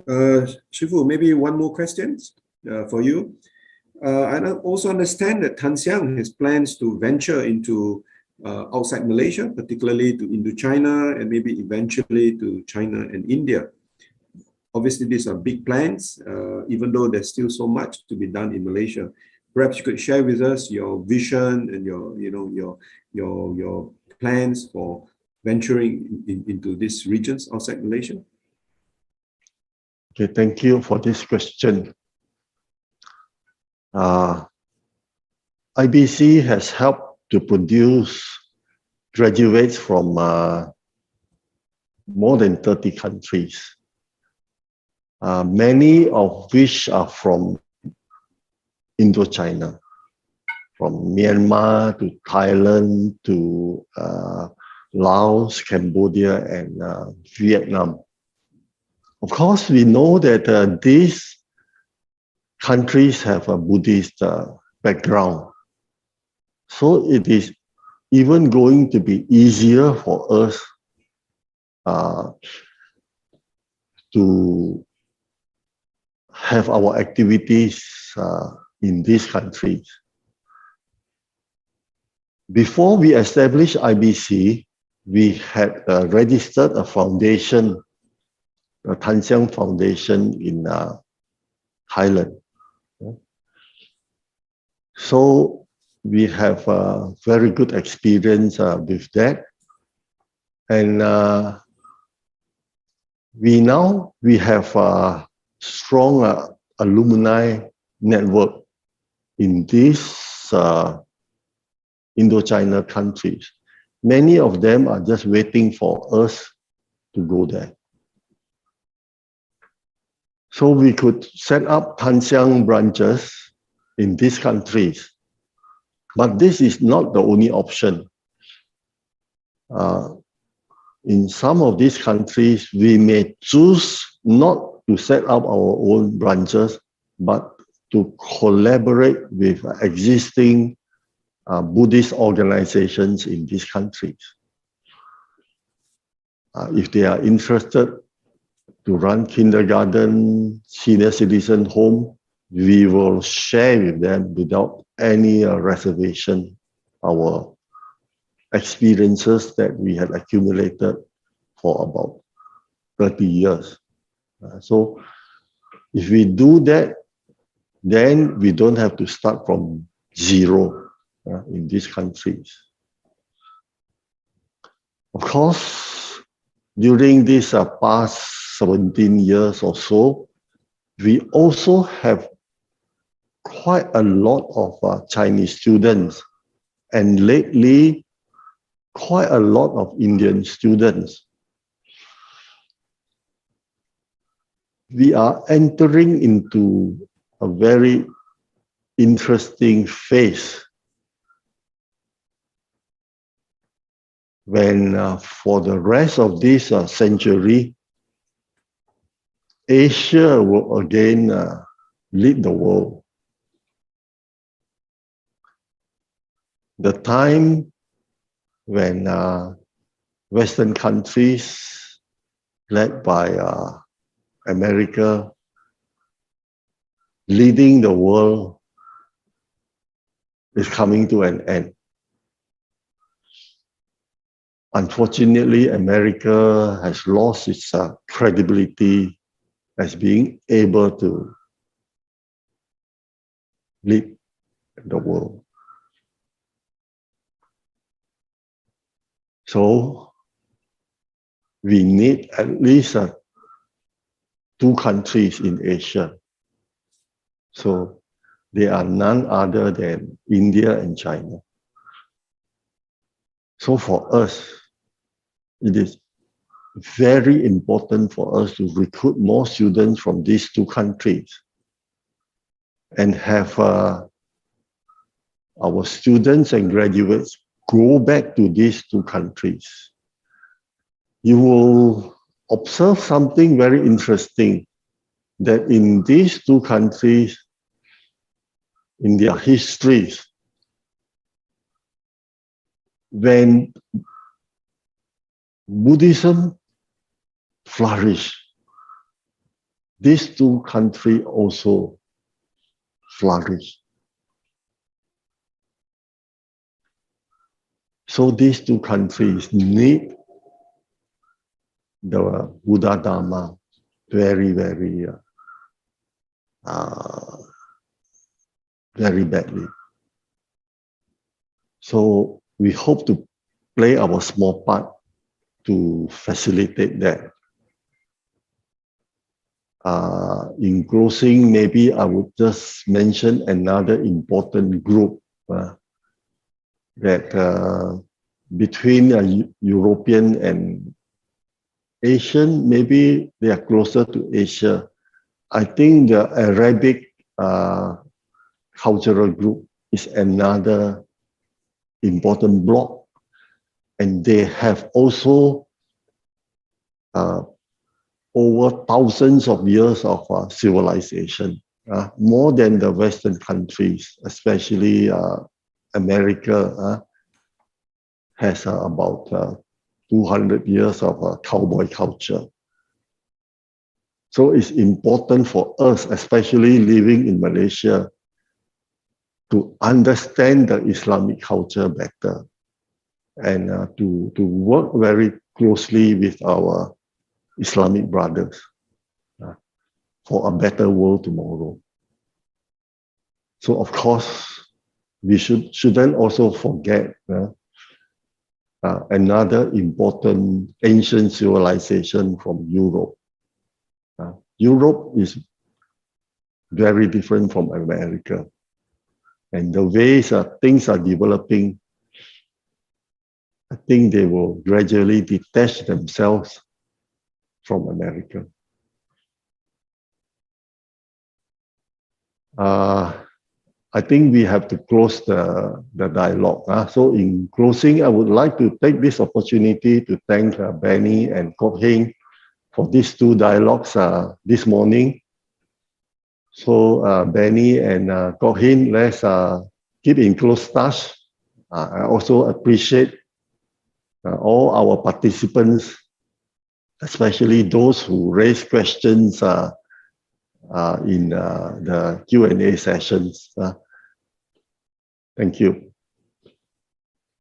Shifu, maybe one more question for you. I also understand that Tan Xiang has plans to venture into outside Malaysia, particularly to Indochina and maybe eventually to China and India. Obviously, these are big plans, even though there's still so much to be done in Malaysia. Perhaps you could share with us your vision and your plans for venturing into these regions outside Malaysia. Okay, thank you for this question. IBC has helped to produce graduates from more than 30 countries, many of which are from Indochina, from Myanmar to Thailand to Laos, Cambodia, and Vietnam. Of course, we know that these countries have a Buddhist background. So it is even going to be easier for us to have our activities in these countries. Before we established IBC, we had registered a foundation, a Tan Xiang Foundation in Thailand. So we have a very good experience with that. And we have a strong alumni network in these Indochina countries. Many of them are just waiting for us to go there. So we could set up Tan Xiang branches in these countries. But this is not the only option. In some of these countries, we may choose not to set up our own branches, but to collaborate with existing Buddhist organizations in these countries. If they are interested to run kindergarten, senior citizen home, we will share with them without any reservation our experiences that we had accumulated for about 30 years. So if we do that, then we don't have to start from zero in these countries. Of course, during these past 17 years or so, we also have quite a lot of Chinese students, and lately, quite a lot of Indian students. We are entering into a very interesting phase when for the rest of this century, Asia will again lead the world. The time when Western countries led by America leading the world is coming to an end. Unfortunately, America has lost its credibility as being able to lead the world. So we need at least 2 countries in Asia. So they are none other than India and China. So for us, it is very important for us to recruit more students from these 2 countries and have our students and graduates go back to these 2 countries. You will observe something very interesting, that in these 2 countries, in their histories, when Buddhism flourished, these two countries also flourish. So these two countries need the Buddha Dharma very, very, very badly. So we hope to play our small part to facilitate that. In closing, maybe I would just mention another important group that between European and Asian, maybe they are closer to Asia. I think the Arabic cultural group is another important block, and they have also over thousands of years of civilization, more than the Western countries, especially America has about 200 years of cowboy culture. So it's important for us, especially living in Malaysia, to understand the Islamic culture better and to work very closely with our Islamic brothers for a better world tomorrow. So of course, we shouldn't also forget another important ancient civilization from Europe. Europe is very different from America. And the ways things are developing, I think they will gradually detach themselves from America. I think we have to close the dialogue. So in closing, I would like to take this opportunity to thank Benny and Kok Heng for these two dialogues this morning. So Benny and Kok Heng, let's keep in close touch. I also appreciate all our participants, especially those who raise questions in the Q&A sessions. Thank you.